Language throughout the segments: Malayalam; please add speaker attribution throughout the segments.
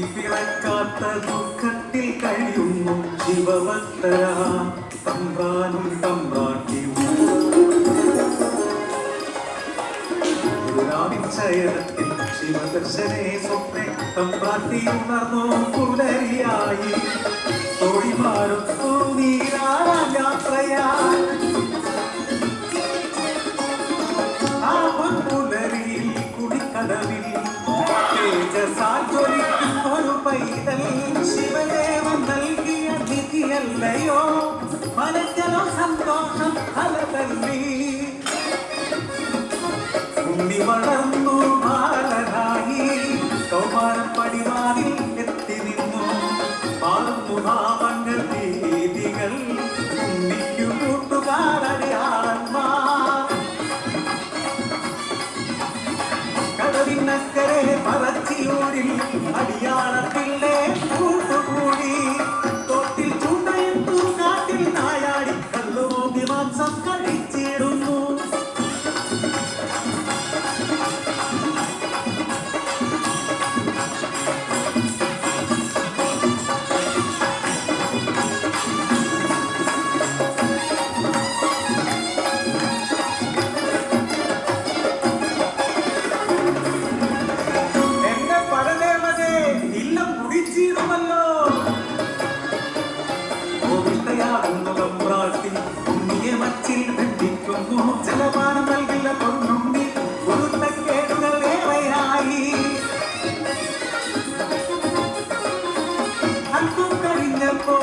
Speaker 1: പിറക്കാത്ത ദുഃഖത്തിൽ കഴിയുന്നു ശിവഭക്തര തമ്പ്രാനും തമ്പ്രാട്ടിയും ശയനത്തിൽ ശിവദർശനെ സ്വപ്നെ തമ്പ്രാട്ടി ഉണർന്നു പുലരിയായി തോഴിമാരൊത്തു നീരായാത്രയായി ആ പുലരിയിൽ കുടിക്കടവിൽ ഒരു പൈതൽ ശിവദേവൻ നൽകിയ നിധിയല്ലയോ മനക്കലോ സന്തോഷം ഫലതല്ലി ഉണ്ണി വളർന്നു ബാലനായി കൗമാരപ്പടിവാതിൽ എത്തി നിന്നു പാർന്നു ഭാവങ്ങൾ രീതികൾ ഉണ്ണിക്കു കൂട്ടുകാരടിയാളന്മാർ കടവിനക്കരെ പറച്ചിയൂരിൽ അടിയാളത്തിലെ കൂട്ടുകൂടി തോട്ടിൽ ചൂണ്ടയിട്ടു കാട്ടിൽ നായാടി കല്ലുമോന്തി മാംസം കഴിച്ചിടുന്നു ജലപാനം നൽകില്ല പൊന്നുണ്ണി കുരുത്തക്കേടുകൾ ഏറെയായി അല്പം കഴിഞ്ഞപ്പോ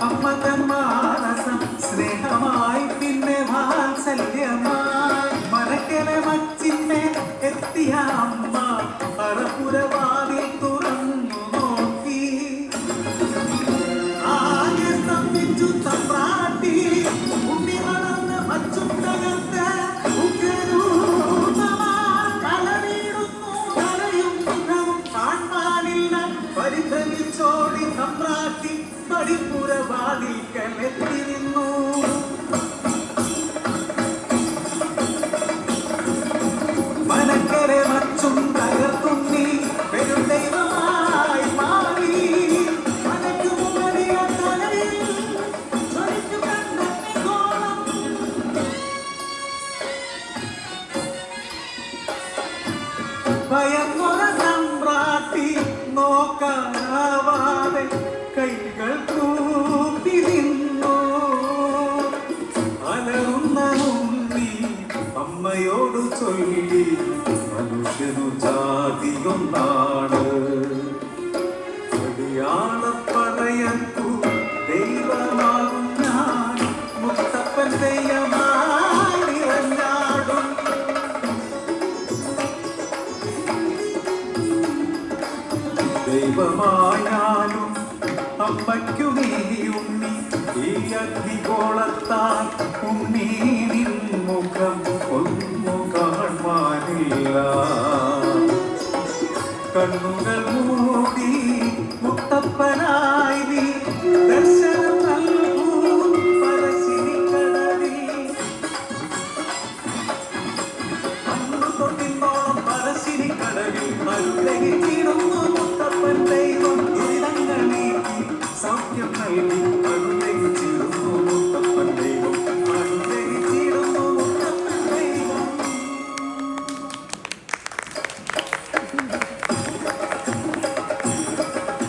Speaker 1: അമ്മ തൻ മാനസം സ്നേഹമായി പിന്നെ വാത്സല്യമായി മനക്കലെ മച്ചിന്നെ എത്തിയ അമ്മ പറപുരവാതിൽ തുറന്നു നോക്കി ആകെ സ്തംഭിച്ചു തമ്പ്രാട്ടി ഉണ്ണി വളർന്ന് മച്ചും തകർത്ത് കളവിടുന്നു കലയും മുഖവും കാണാനില്ല പരിഭ്രമിച്ചോടി തമ്പ്രാട്ടി പടിപ്പുരവാതിൽക്കലെത്തി നിന്നു മനക്കരെ മച്ചും തകർത്തുണ്ണി പെരും ദൈവമായി മാറി മനക്കു മുകളിയ തലയിൽ ഭയമുറ തമ്പ്രാട്ടി നോക്കാനാവാതെ കൈകൾ കൂപ്പി നിന്നു അലറുന്ന ഉണ്ണി അമ്മയോട് ചൊല്ലി മനുഷ്യനു ജാതിയൊന്നാണ് അടിയാളപ്പറയത്തു ദൈവമാകും ഞാൻ മുത്തപ്പൻ ദൈവമായി നിറഞ്ഞാടും ദൈവമായാലും അമ്മയ്ക്കു നീ ഉണ്ണി ഈ അഗ്നിഗോളത്താൽ ഉണ്ണി നിൻ മുഖം ഒന്നു കാണുവാനില്ല കണ്ണുകൾ മൂടി മുത്തപ്പനായി നീ